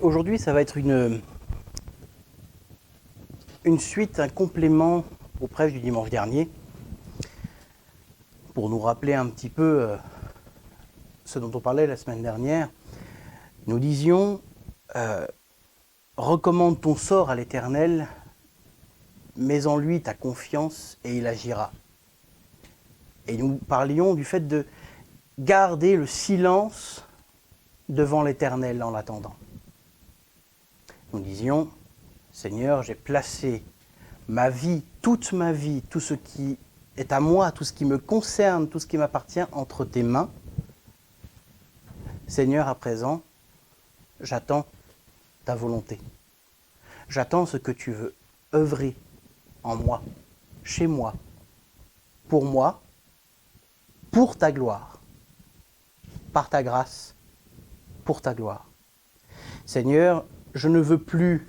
aujourd'hui, ça va être une suite, un complément au prêche du dimanche dernier, pour nous rappeler un petit peu ce dont on parlait la semaine dernière. Nous disions, recommande ton sort à l'Éternel, mets en lui ta confiance et il agira. Et nous parlions du fait de garder le silence devant l'Éternel en l'attendant. Nous disions, Seigneur, j'ai placé ma vie, tout ce qui est à moi, tout ce qui me concerne, tout ce qui m'appartient entre tes mains. Seigneur, à présent, j'attends ta volonté. J'attends ce que tu veux œuvrer en moi, chez moi, pour ta gloire, par ta grâce, pour ta gloire. Seigneur, je ne veux plus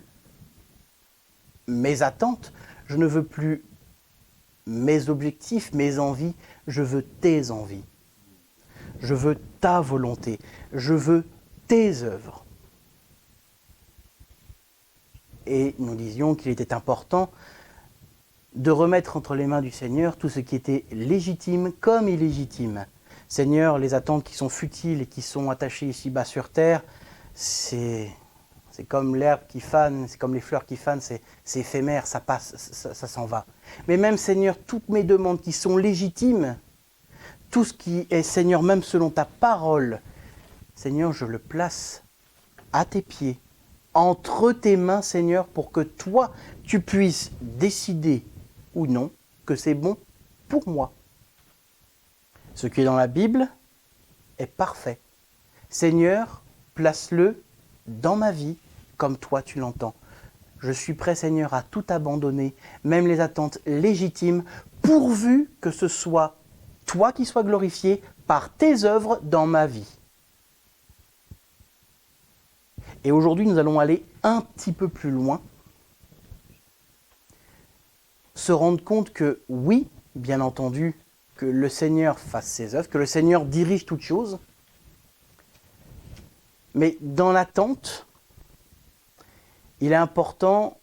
mes attentes, je ne veux plus mes objectifs, mes envies, je veux tes envies. Je veux ta volonté, je veux tes œuvres. Et nous disions qu'il était important de remettre entre les mains du Seigneur tout ce qui était légitime comme illégitime. Seigneur, les attentes qui sont futiles et qui sont attachées ici-bas sur terre, c'est comme l'herbe qui fane, c'est comme les fleurs qui fanent, c'est éphémère, ça passe, ça s'en va. Mais même, Seigneur, toutes mes demandes qui sont légitimes, tout ce qui est, Seigneur, même selon ta parole, Seigneur, je le place à tes pieds, entre tes mains, Seigneur, pour que toi, tu puisses décider ou non que c'est bon pour moi. Ce qui est dans la Bible est parfait. Seigneur, place-le dans ma vie comme toi tu l'entends. Je suis prêt, Seigneur, à tout abandonner, même les attentes légitimes, pourvu que ce soit toi qui sois glorifié par tes œuvres dans ma vie. Et aujourd'hui, nous allons aller un petit peu plus loin, se rendre compte que oui, bien entendu, que le Seigneur fasse ses œuvres, que le Seigneur dirige toutes choses, mais dans l'attente, il est important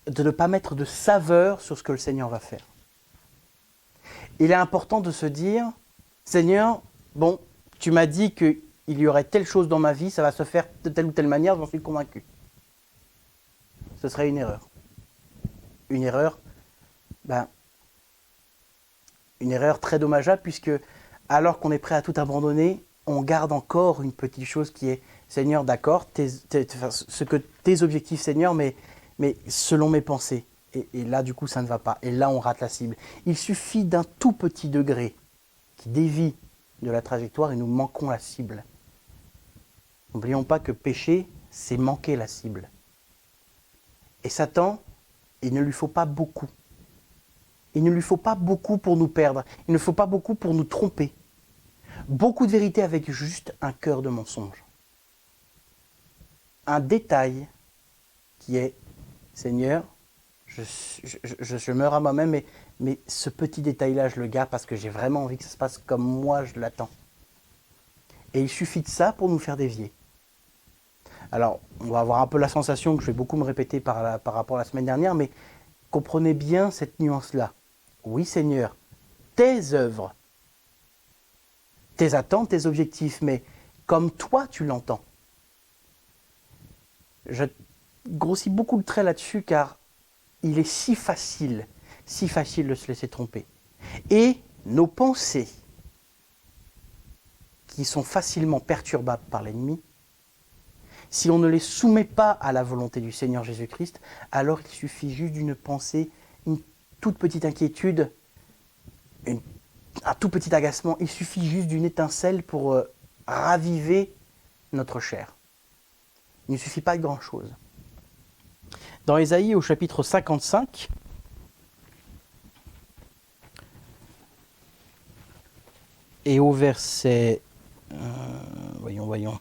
de ne pas mettre de saveur sur ce que le Seigneur va faire. Il est important de se dire, Seigneur, bon, tu m'as dit qu'il y aurait telle chose dans ma vie, ça va se faire de telle ou telle manière, j'en suis convaincu. Ce serait une erreur. Une erreur très dommageable, puisque alors qu'on est prêt à tout abandonner, on garde encore une petite chose qui est, Seigneur, d'accord, tes objectifs, Seigneur, mais selon mes pensées. Et là, du coup, ça ne va pas. Et là, on rate la cible. Il suffit d'un tout petit degré qui dévie de la trajectoire et nous manquons la cible. N'oublions pas que pécher, c'est manquer la cible. Et Satan, il ne lui faut pas beaucoup. Il ne lui faut pas beaucoup pour nous perdre. Il ne faut pas beaucoup pour nous tromper. Beaucoup de vérité avec juste un cœur de mensonge. Un détail qui est, Seigneur, je meurs à moi-même, mais ce petit détail-là, je le garde parce que j'ai vraiment envie que ça se passe comme moi je l'attends. Et il suffit de ça pour nous faire dévier. Alors, on va avoir un peu la sensation que je vais beaucoup me répéter par rapport à la semaine dernière, mais comprenez bien cette nuance-là. Oui, Seigneur, tes œuvres, tes attentes, tes objectifs, mais comme toi tu l'entends. Je grossis beaucoup le trait là-dessus car il est si facile de se laisser tromper. Et nos pensées, qui sont facilement perturbables par l'ennemi, si on ne les soumet pas à la volonté du Seigneur Jésus-Christ, alors il suffit juste d'une pensée, une toute petite inquiétude, un tout petit agacement, il suffit juste d'une étincelle pour raviver notre chair. Il ne suffit pas de grand-chose. Dans Ésaïe, au chapitre 55, et au verset... voyons.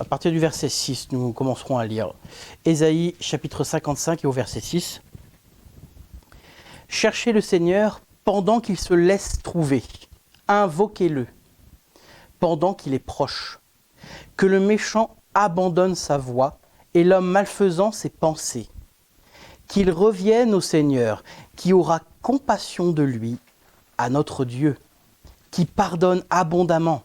partir du verset 6, nous commencerons à lire. Ésaïe chapitre 55 et au verset 6. Cherchez le Seigneur pendant qu'il se laisse trouver. Invoquez-le pendant qu'il est proche. Que le méchant abandonne sa voie et l'homme malfaisant ses pensées. Qu'il revienne au Seigneur, qui aura compassion de lui, à notre Dieu, qui pardonne abondamment.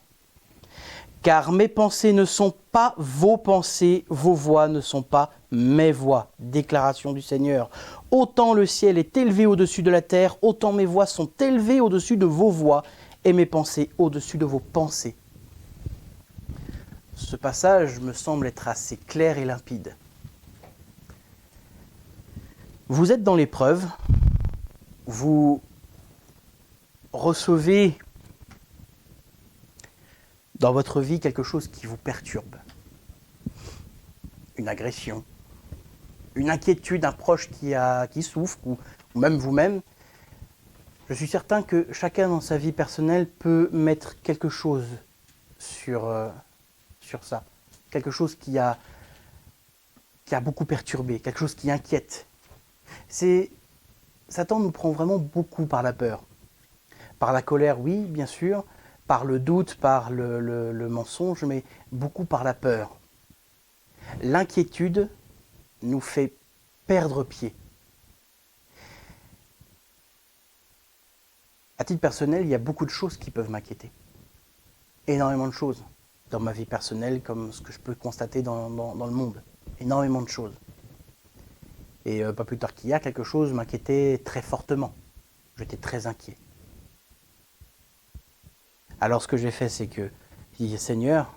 Car mes pensées ne sont pas vos pensées, vos voix ne sont pas mes voix. Déclaration du Seigneur. Autant le ciel est élevé au-dessus de la terre, autant mes voix sont élevées au-dessus de vos voix et mes pensées au-dessus de vos pensées. Ce passage me semble être assez clair et limpide. Vous êtes dans l'épreuve, vous recevez dans votre vie quelque chose qui vous perturbe. Une agression, une inquiétude, un proche qui souffre, ou même vous-même. Je suis certain que chacun dans sa vie personnelle peut mettre quelque chose sur ça. Quelque chose qui a beaucoup perturbé, quelque chose qui inquiète. Satan nous prend vraiment beaucoup par la peur. Par la colère, oui, bien sûr. Par le doute, par le mensonge, mais beaucoup par la peur. L'inquiétude nous fait perdre pied. À titre personnel, il y a beaucoup de choses qui peuvent m'inquiéter. Énormément de choses. Dans ma vie personnelle, comme ce que je peux constater dans le monde. Énormément de choses. Et pas plus tard qu'hier, quelque chose m'inquiétait très fortement. J'étais très inquiet. Alors ce que j'ai fait, c'est que j'ai dit, Seigneur,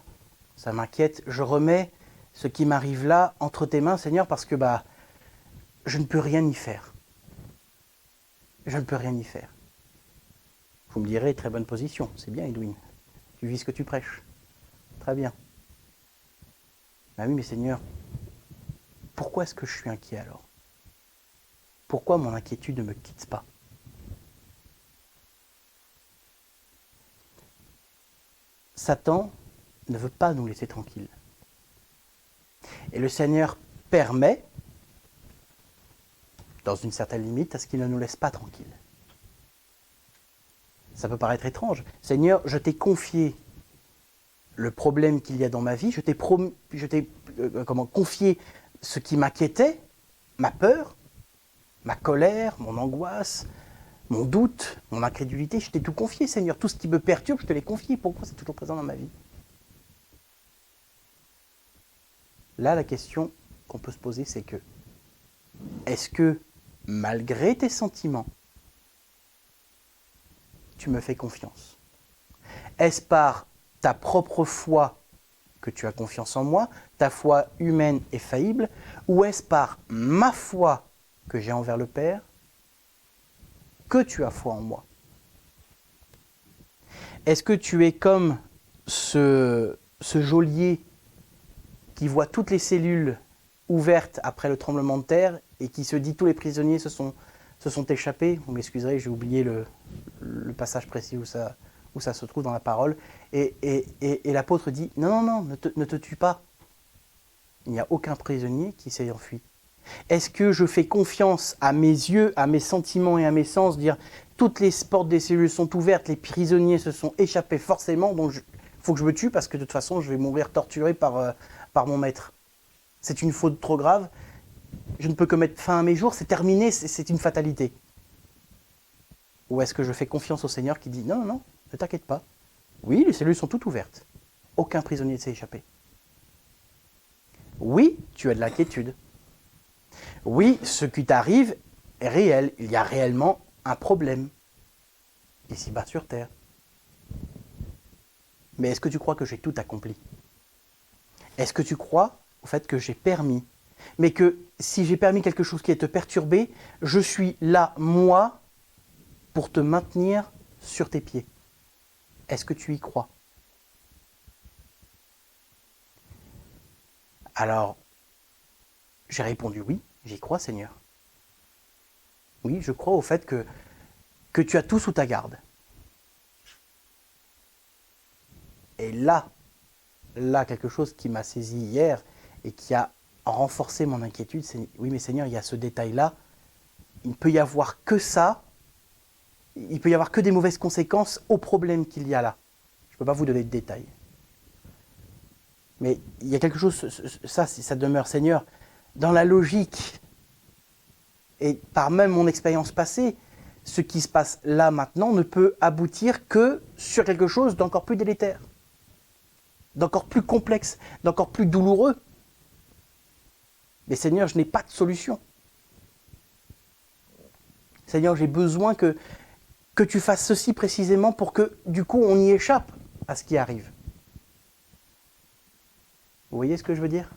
ça m'inquiète, je remets ce qui m'arrive là entre tes mains, Seigneur, parce que je ne peux rien y faire. Je ne peux rien y faire. Vous me direz, très bonne position, c'est bien Edwin, tu vis ce que tu prêches. Très bien. Ah oui, mais Seigneur, pourquoi est-ce que je suis inquiet alors? Pourquoi mon inquiétude ne me quitte pas? Satan ne veut pas nous laisser tranquilles. Et le Seigneur permet, dans une certaine limite, à ce qu'il ne nous laisse pas tranquilles. Ça peut paraître étrange. Seigneur, je t'ai confié le problème qu'il y a dans ma vie, je t'ai confié ce qui m'inquiétait, ma peur, ma colère, mon angoisse, mon doute, mon incrédulité, je t'ai tout confié, Seigneur. Tout ce qui me perturbe, je te l'ai confié. Pourquoi c'est toujours présent dans ma vie? Là, la question qu'on peut se poser, c'est que, est-ce que, malgré tes sentiments, tu me fais confiance? Est-ce par ta propre foi que tu as confiance en moi, ta foi humaine et faillible, ou est-ce par ma foi que j'ai envers le Père que tu as foi en moi? Est-ce que tu es comme ce geôlier qui voit toutes les cellules ouvertes après le tremblement de terre et qui se dit tous les prisonniers se sont échappés? Vous m'excuserez, j'ai oublié le passage précis où ça se trouve dans la parole. Et l'apôtre dit, non, ne te tue pas. Il n'y a aucun prisonnier qui s'est enfui. Est-ce que je fais confiance à mes yeux, à mes sentiments et à mes sens, dire toutes les portes des cellules sont ouvertes, les prisonniers se sont échappés forcément, donc il faut que je me tue parce que de toute façon je vais mourir torturé par mon maître. C'est une faute trop grave, je ne peux que mettre fin à mes jours, c'est terminé, c'est une fatalité. Ou est-ce que je fais confiance au Seigneur qui dit non, ne t'inquiète pas. Oui, les cellules sont toutes ouvertes. Aucun prisonnier ne s'est échappé. Oui, tu as de l'inquiétude. Oui, ce qui t'arrive est réel. Il y a réellement un problème. Ici-bas sur Terre. Mais est-ce que tu crois que j'ai tout accompli? Est-ce que tu crois au fait que j'ai permis? Mais que si j'ai permis quelque chose qui est te perturber, je suis là, moi, pour te maintenir sur tes pieds. Est-ce que tu y crois? Alors, j'ai répondu oui, j'y crois, Seigneur. Oui, je crois au fait que tu as tout sous ta garde. Et là, là quelque chose qui m'a saisi hier et qui a renforcé mon inquiétude, c'est oui mais Seigneur, il y a ce détail-là, il ne peut y avoir que ça, il peut y avoir que des mauvaises conséquences au problème qu'il y a là. Je ne peux pas vous donner de détails. Mais il y a quelque chose, ça demeure, Seigneur, dans la logique, et par même mon expérience passée, ce qui se passe là maintenant ne peut aboutir que sur quelque chose d'encore plus délétère, d'encore plus complexe, d'encore plus douloureux. Mais Seigneur, je n'ai pas de solution. Seigneur, j'ai besoin que tu fasses ceci précisément pour que, du coup, on y échappe à ce qui arrive. Vous voyez ce que je veux dire?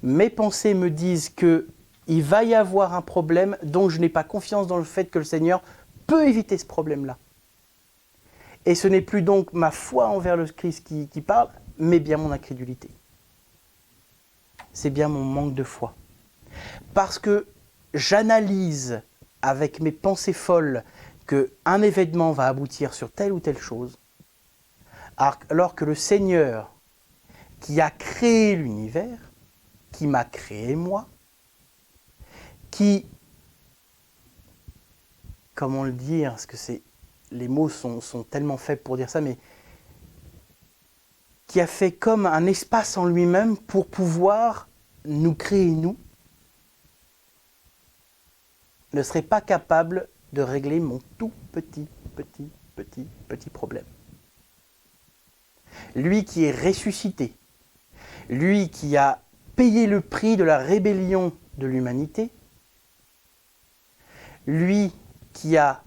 Mes pensées me disent qu'il va y avoir un problème dont je n'ai pas confiance dans le fait que le Seigneur peut éviter ce problème-là. Et ce n'est plus donc ma foi envers le Christ qui parle, mais bien mon incrédulité. C'est bien mon manque de foi. Parce que j'analyse avec mes pensées folles qu'un événement va aboutir sur telle ou telle chose, alors que le Seigneur qui a créé l'univers, qui m'a créé moi, qui, comment le dire, parce que les mots sont tellement faibles pour dire ça, mais qui a fait comme un espace en lui-même pour pouvoir nous créer nous, ne serait pas capable de régler mon tout petit problème. Lui qui est ressuscité, lui qui a payé le prix de la rébellion de l'humanité, lui qui a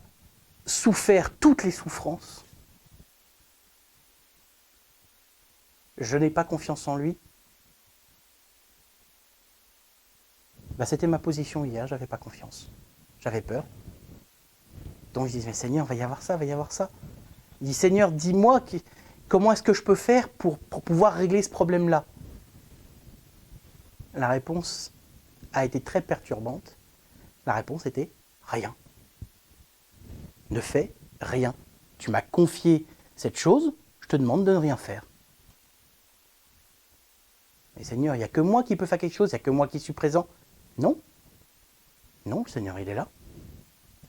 souffert toutes les souffrances, je n'ai pas confiance en lui. C'était ma position hier, j'avais pas confiance. J'avais peur. Donc je dis, mais Seigneur, va y avoir ça, va y avoir ça. Il dit, Seigneur, dis-moi comment est-ce que je peux faire pour pouvoir régler ce problème-là. La réponse a été très perturbante. La réponse était rien. Ne fais rien. Tu m'as confié cette chose, je te demande de ne rien faire. Mais Seigneur, il n'y a que moi qui peux faire quelque chose, il n'y a que moi qui suis présent. Non. Non, le Seigneur, il est là.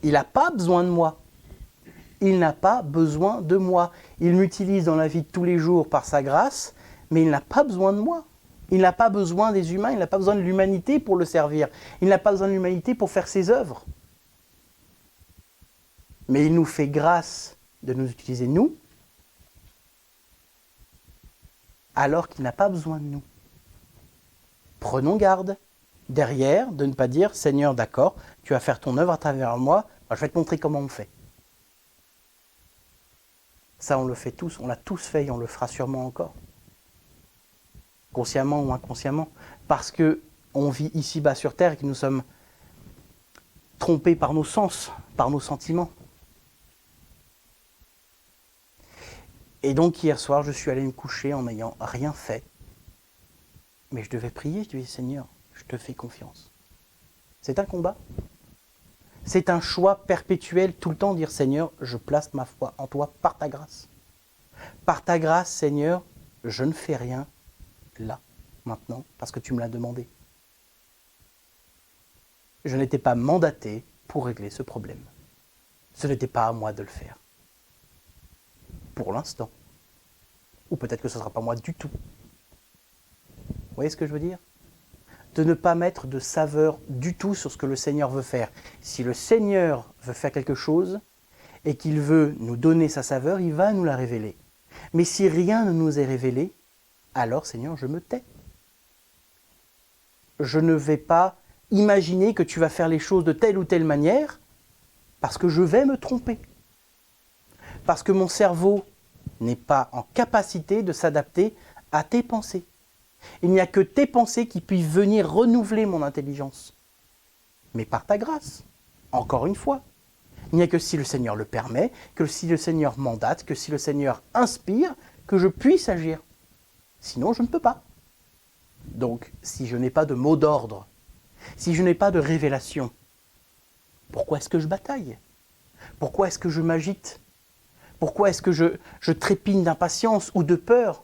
Il n'a pas besoin de moi. Il n'a pas besoin de moi. Il m'utilise dans la vie de tous les jours par sa grâce, mais il n'a pas besoin de moi. Il n'a pas besoin des humains, il n'a pas besoin de l'humanité pour le servir. Il n'a pas besoin de l'humanité pour faire ses œuvres. Mais il nous fait grâce de nous utiliser nous, alors qu'il n'a pas besoin de nous. Prenons garde, derrière, de ne pas dire « Seigneur, d'accord, tu vas faire ton œuvre à travers moi, je vais te montrer comment on fait. » Ça, on le fait tous, on l'a tous fait et on le fera sûrement encore. Consciemment ou inconsciemment. Parce qu'on vit ici-bas sur Terre et que nous sommes trompés par nos sens, par nos sentiments. Et donc hier soir, je suis allé me coucher en n'ayant rien fait. Mais je devais prier, je disais, Seigneur, je te fais confiance. C'est un combat. C'est un choix perpétuel, tout le temps, dire, Seigneur, je place ma foi en toi par ta grâce. Par ta grâce, Seigneur, je ne fais rien là, maintenant, parce que tu me l'as demandé. Je n'étais pas mandaté pour régler ce problème. Ce n'était pas à moi de le faire. Pour l'instant. Ou peut-être que ce ne sera pas moi du tout. Vous voyez ce que je veux dire? De ne pas mettre de saveur du tout sur ce que le Seigneur veut faire. Si le Seigneur veut faire quelque chose et qu'il veut nous donner sa saveur, il va nous la révéler. Mais si rien ne nous est révélé, alors Seigneur, je me tais. Je ne vais pas imaginer que tu vas faire les choses de telle ou telle manière parce que je vais me tromper. Parce que mon cerveau n'est pas en capacité de s'adapter à tes pensées. Il n'y a que tes pensées qui puissent venir renouveler mon intelligence. Mais par ta grâce, encore une fois. Il n'y a que si le Seigneur le permet, que si le Seigneur mandate, que si le Seigneur inspire, que je puisse agir. Sinon, je ne peux pas. Donc, si je n'ai pas de mot d'ordre, si je n'ai pas de révélation, pourquoi est-ce que je bataille? Pourquoi est-ce que je m'agite? Pourquoi est-ce que je trépigne d'impatience ou de peur?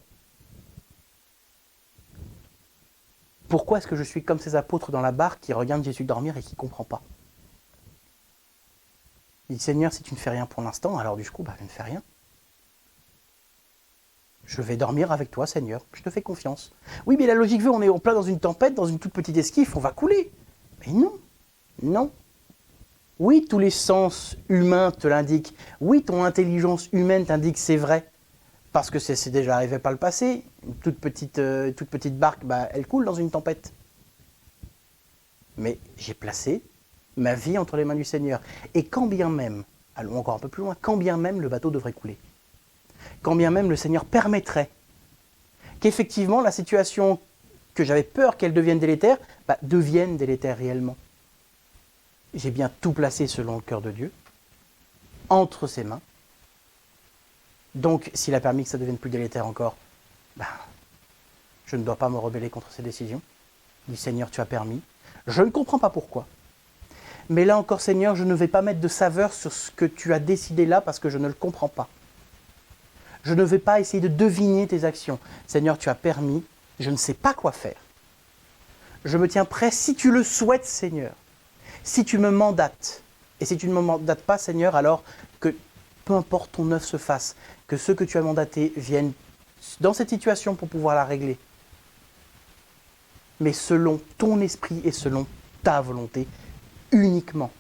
Pourquoi est-ce que je suis comme ces apôtres dans la barque qui regardent Jésus dormir et qui ne comprend pas? Il dit, Seigneur, si tu ne fais rien pour l'instant, alors du coup, je ne fais rien. Je vais dormir avec toi, Seigneur. Je te fais confiance. Oui, mais la logique veut, on est en plein dans une tempête, dans une toute petite esquif, on va couler. Mais non, non. Oui, tous les sens humains te l'indiquent. Oui, ton intelligence humaine t'indique c'est vrai. Parce que c'est déjà arrivé par le passé. Une toute petite barque, elle coule dans une tempête. Mais j'ai placé ma vie entre les mains du Seigneur. Et quand bien même, allons encore un peu plus loin, quand bien même le bateau devrait couler, quand bien même le Seigneur permettrait qu'effectivement la situation que j'avais peur qu'elle devienne délétère, devienne délétère réellement. J'ai bien tout placé selon le cœur de Dieu, entre ses mains. Donc, s'il a permis que ça devienne plus délétère encore, je ne dois pas me rebeller contre ses décisions. Il dit, Seigneur, tu as permis. Je ne comprends pas pourquoi. Mais là encore, Seigneur, je ne vais pas mettre de saveur sur ce que tu as décidé là parce que je ne le comprends pas. Je ne vais pas essayer de deviner tes actions. Seigneur, tu as permis, je ne sais pas quoi faire. Je me tiens prêt si tu le souhaites, Seigneur. Si tu me mandates, et si tu ne me mandates pas, Seigneur, alors que peu importe ton œuvre se fasse, que ceux que tu as mandatés viennent dans cette situation pour pouvoir la régler. Mais selon ton esprit et selon ta volonté uniquement.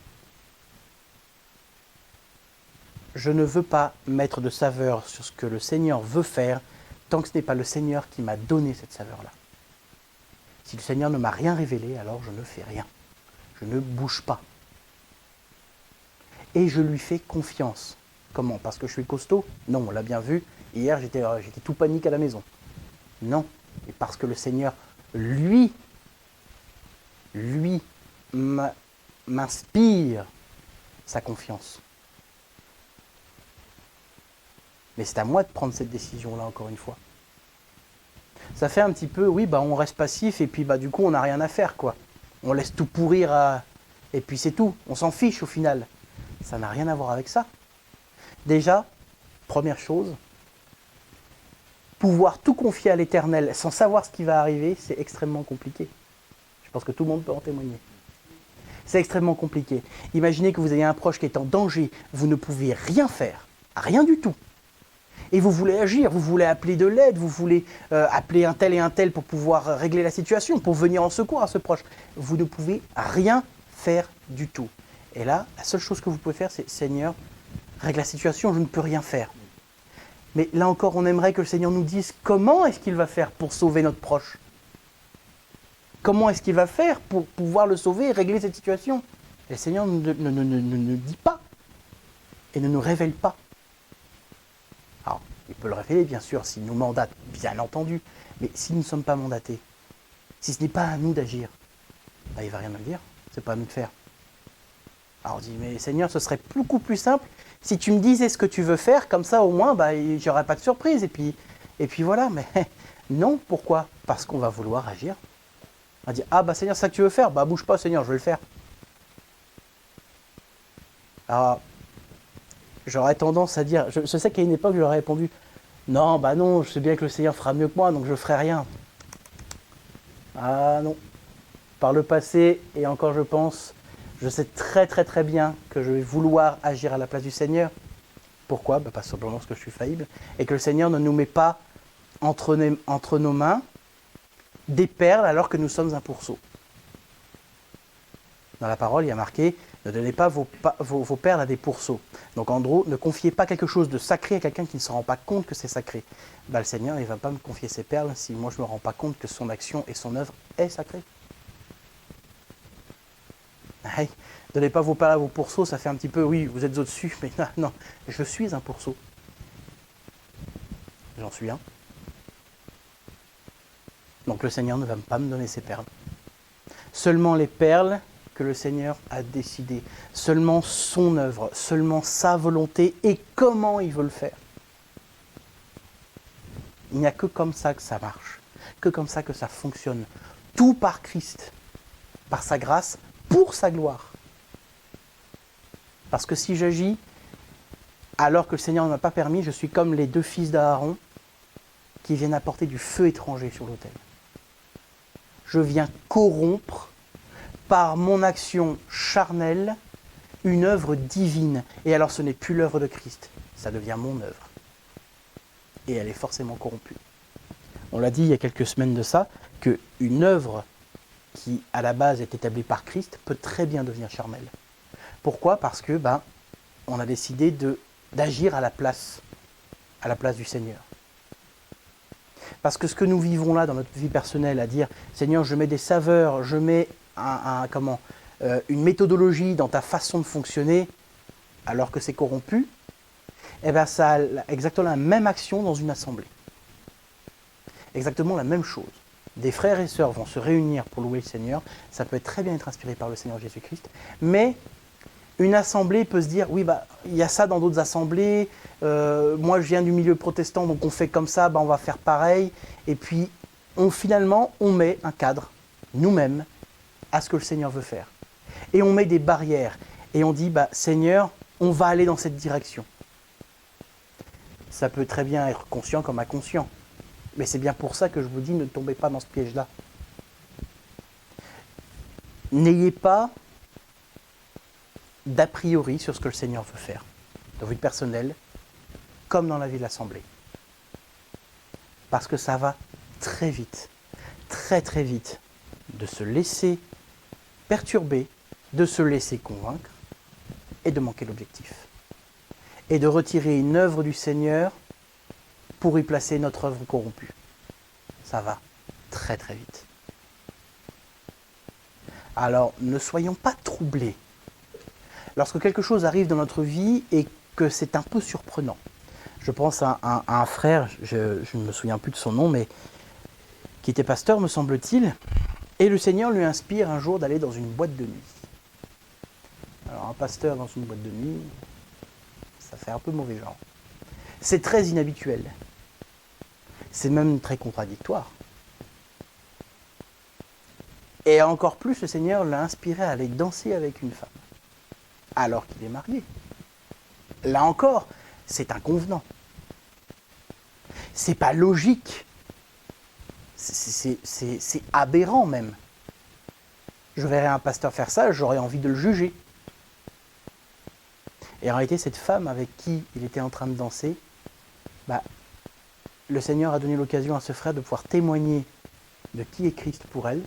Je ne veux pas mettre de saveur sur ce que le Seigneur veut faire tant que ce n'est pas le Seigneur qui m'a donné cette saveur-là. Si le Seigneur ne m'a rien révélé, alors je ne fais rien. Je ne bouge pas. Et je lui fais confiance. Comment? Parce que je suis costaud? Non, on l'a bien vu. Hier, j'étais tout panique à la maison. Non. Et parce que le Seigneur, lui m'inspire sa confiance. Mais c'est à moi de prendre cette décision-là, encore une fois. Ça fait un petit peu, oui, on reste passif et puis du coup, on n'a rien à faire, quoi. On laisse tout pourrir et puis c'est tout. On s'en fiche au final. Ça n'a rien à voir avec ça. Déjà, première chose, pouvoir tout confier à l'Éternel sans savoir ce qui va arriver, c'est extrêmement compliqué. Je pense que tout le monde peut en témoigner. C'est extrêmement compliqué. Imaginez que vous ayez un proche qui est en danger, vous ne pouvez rien faire, rien du tout. Et vous voulez agir, vous voulez appeler de l'aide, vous voulez appeler un tel et un tel pour pouvoir régler la situation, pour venir en secours à ce proche. Vous ne pouvez rien faire du tout. Et là, la seule chose que vous pouvez faire, c'est « Seigneur, règle la situation, je ne peux rien faire ». Mais là encore, on aimerait que le Seigneur nous dise comment est-ce qu'il va faire pour sauver notre proche. Comment est-ce qu'il va faire pour pouvoir le sauver et régler cette situation? Et le Seigneur ne dit pas et ne nous révèle pas. Alors, il peut le révéler, bien sûr, s'il nous mandate, bien entendu. Mais si nous ne sommes pas mandatés, si ce n'est pas à nous d'agir, il ne va rien nous le dire. C'est pas à nous de faire. Alors on dit, mais Seigneur, ce serait beaucoup plus simple si tu me disais ce que tu veux faire, comme ça au moins, j'aurais pas de surprise. Et puis voilà, mais non, pourquoi? Parce qu'on va vouloir agir. On va dire, Seigneur, c'est ça que tu veux faire? Bouge pas, Seigneur, je vais le faire. Alors, j'aurais tendance à dire, je sais qu'à une époque, j'aurais répondu, non, non, je sais bien que le Seigneur fera mieux que moi, donc je ferai rien. Ah non. Par le passé, et encore je pense, je sais très très très bien que je vais vouloir agir à la place du Seigneur. Pourquoi? Pas simplement parce que je suis faillible. Et que le Seigneur ne nous met pas entre nos mains des perles alors que nous sommes un pourceau. Dans la parole, il y a marqué « Ne donnez pas vos perles à des pourceaux ». Donc en gros, ne confiez pas quelque chose de sacré à quelqu'un qui ne se rend pas compte que c'est sacré. Le Seigneur, il ne va pas me confier ses perles si moi je ne me rends pas compte que son action et son œuvre est sacrée. Hey, ne donnez pas vos perles à vos pourceaux, ça fait un petit peu, oui, vous êtes au-dessus, mais non, je suis un pourceau. J'en suis un. Donc le Seigneur ne va pas me donner ses perles. Seulement les perles que le Seigneur a décidé, seulement son œuvre, seulement sa volonté et comment il veut le faire. Il n'y a que comme ça que ça marche, que comme ça que ça fonctionne. Tout par Christ, par sa grâce, pour sa gloire. Parce que si j'agis alors que le Seigneur ne m'a pas permis, je suis comme les 2 fils d'Aaron qui viennent apporter du feu étranger sur l'autel. Je viens corrompre par mon action charnelle une œuvre divine. Et alors ce n'est plus l'œuvre de Christ, ça devient mon œuvre. Et elle est forcément corrompue. On l'a dit il y a quelques semaines de ça, qu'une œuvre qui à la base est établie par Christ peut très bien devenir charnelle. Pourquoi ? Parce que on a décidé d'agir à la place du Seigneur. Parce que ce que nous vivons là dans notre vie personnelle, à dire « Seigneur, je mets des saveurs, je mets une méthodologie dans ta façon de fonctionner, alors que c'est corrompu », ça a exactement la même action dans une assemblée. Exactement la même chose. Des frères et sœurs vont se réunir pour louer le Seigneur, ça peut très bien être inspiré par le Seigneur Jésus-Christ, mais une assemblée peut se dire, oui, il y a ça dans d'autres assemblées, moi je viens du milieu protestant, donc on fait comme ça, on va faire pareil. Et puis, finalement, on met un cadre, nous-mêmes, à ce que le Seigneur veut faire. Et on met des barrières. Et on dit, Seigneur, on va aller dans cette direction. Ça peut très bien être conscient comme inconscient. Mais c'est bien pour ça que je vous dis, ne tombez pas dans ce piège-là. N'ayez pas d'a priori sur ce que le Seigneur veut faire, dans votre vie personnelle, comme dans la vie de l'Assemblée. Parce que ça va très vite, très très vite, de se laisser perturber, de se laisser convaincre, et de manquer l'objectif. Et de retirer une œuvre du Seigneur pour y placer notre œuvre corrompue. Ça va très très vite. Alors, ne soyons pas troublés lorsque quelque chose arrive dans notre vie et que c'est un peu surprenant. Je pense à un frère, je ne me souviens plus de son nom, mais qui était pasteur, me semble-t-il, et le Seigneur lui inspire un jour d'aller dans une boîte de nuit. Alors, un pasteur dans une boîte de nuit, ça fait un peu mauvais genre. C'est très inhabituel. C'est même très contradictoire. Et encore plus, le Seigneur l'a inspiré à aller danser avec une femme, alors qu'il est marié. Là encore, c'est inconvenant. C'est pas logique. C'est aberrant même. Je verrais un pasteur faire ça, j'aurais envie de le juger. Et en réalité, cette femme avec qui il était en train de danser, le Seigneur a donné l'occasion à ce frère de pouvoir témoigner de qui est Christ pour elle.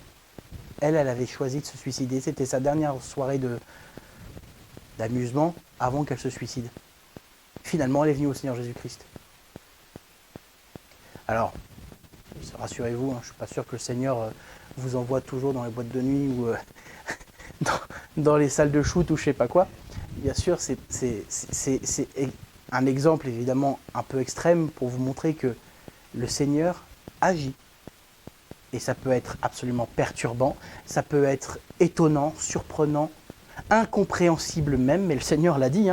Elle avait choisi de se suicider. C'était sa dernière soirée d'amusement avant qu'elle se suicide. Finalement, elle est venue au Seigneur Jésus-Christ. Alors, rassurez-vous, je ne suis pas sûr que le Seigneur vous envoie toujours dans les boîtes de nuit ou dans les salles de shoot ou je ne sais pas quoi. Bien sûr, c'est un exemple évidemment un peu extrême pour vous montrer que le Seigneur agit. Et ça peut être absolument perturbant, ça peut être étonnant, surprenant, incompréhensible même, mais le Seigneur l'a dit,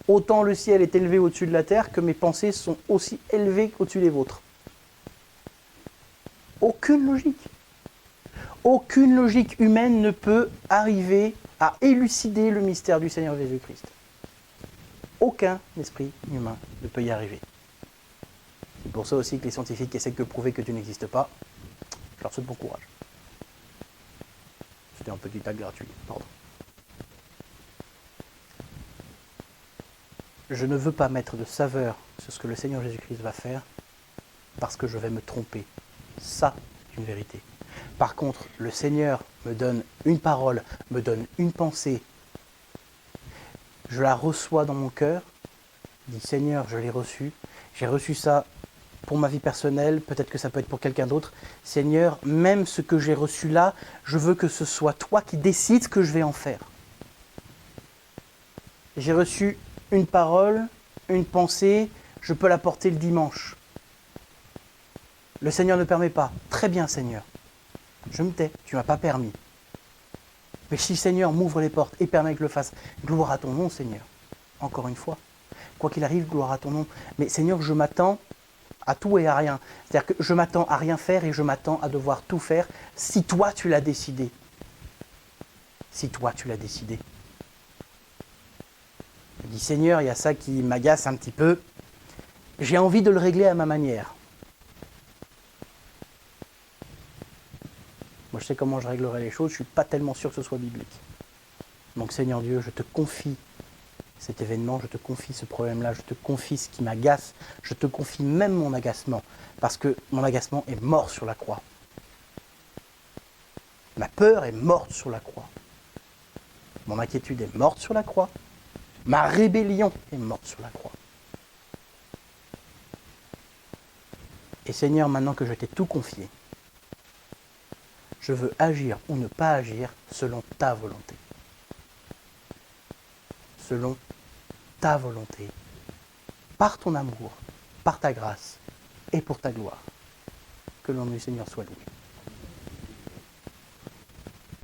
autant le ciel est élevé au-dessus de la terre que mes pensées sont aussi élevées au-dessus des vôtres. Aucune logique humaine ne peut arriver à élucider le mystère du Seigneur Jésus-Christ. Aucun esprit humain ne peut y arriver. C'est pour ça aussi que les scientifiques essaient de prouver que Dieu n'existe pas. Je leur souhaite bon courage. C'était un petit acte gratuit, pardon. Je ne veux pas mettre de saveur sur ce que le Seigneur Jésus-Christ va faire parce que je vais me tromper. Ça, c'est une vérité. Par contre, le Seigneur me donne une parole, me donne une pensée. Je la reçois dans mon cœur. Je dis, Seigneur, je l'ai reçu. J'ai reçu ça pour ma vie personnelle, peut-être que ça peut être pour quelqu'un d'autre. Seigneur, même ce que j'ai reçu là, je veux que ce soit toi qui décides ce que je vais en faire. J'ai reçu une parole, une pensée, je peux la porter le dimanche. Le Seigneur ne permet pas. Très bien, Seigneur. Je me tais, tu ne m'as pas permis. Mais si le Seigneur m'ouvre les portes et permet que je le fasse, gloire à ton nom, Seigneur. Encore une fois. Quoi qu'il arrive, gloire à ton nom. Mais Seigneur, je m'attends à tout et à rien. C'est-à-dire que je m'attends à rien faire et je m'attends à devoir tout faire si toi tu l'as décidé. Si toi tu l'as décidé. Je dis Seigneur, il y a ça qui m'agace un petit peu. J'ai envie de le régler à ma manière. Moi, je sais comment je réglerai les choses, je ne suis pas tellement sûr que ce soit biblique. Donc Seigneur Dieu, je te confie cet événement, je te confie ce problème-là, je te confie ce qui m'agace, je te confie même mon agacement, parce que mon agacement est mort sur la croix. Ma peur est morte sur la croix. Mon inquiétude est morte sur la croix. Ma rébellion est morte sur la croix. Et Seigneur, maintenant que je t'ai tout confié, je veux agir ou ne pas agir selon ta volonté. Selon ta volonté, par ton amour, par ta grâce et pour ta gloire. Que le nom du Seigneur soit loué.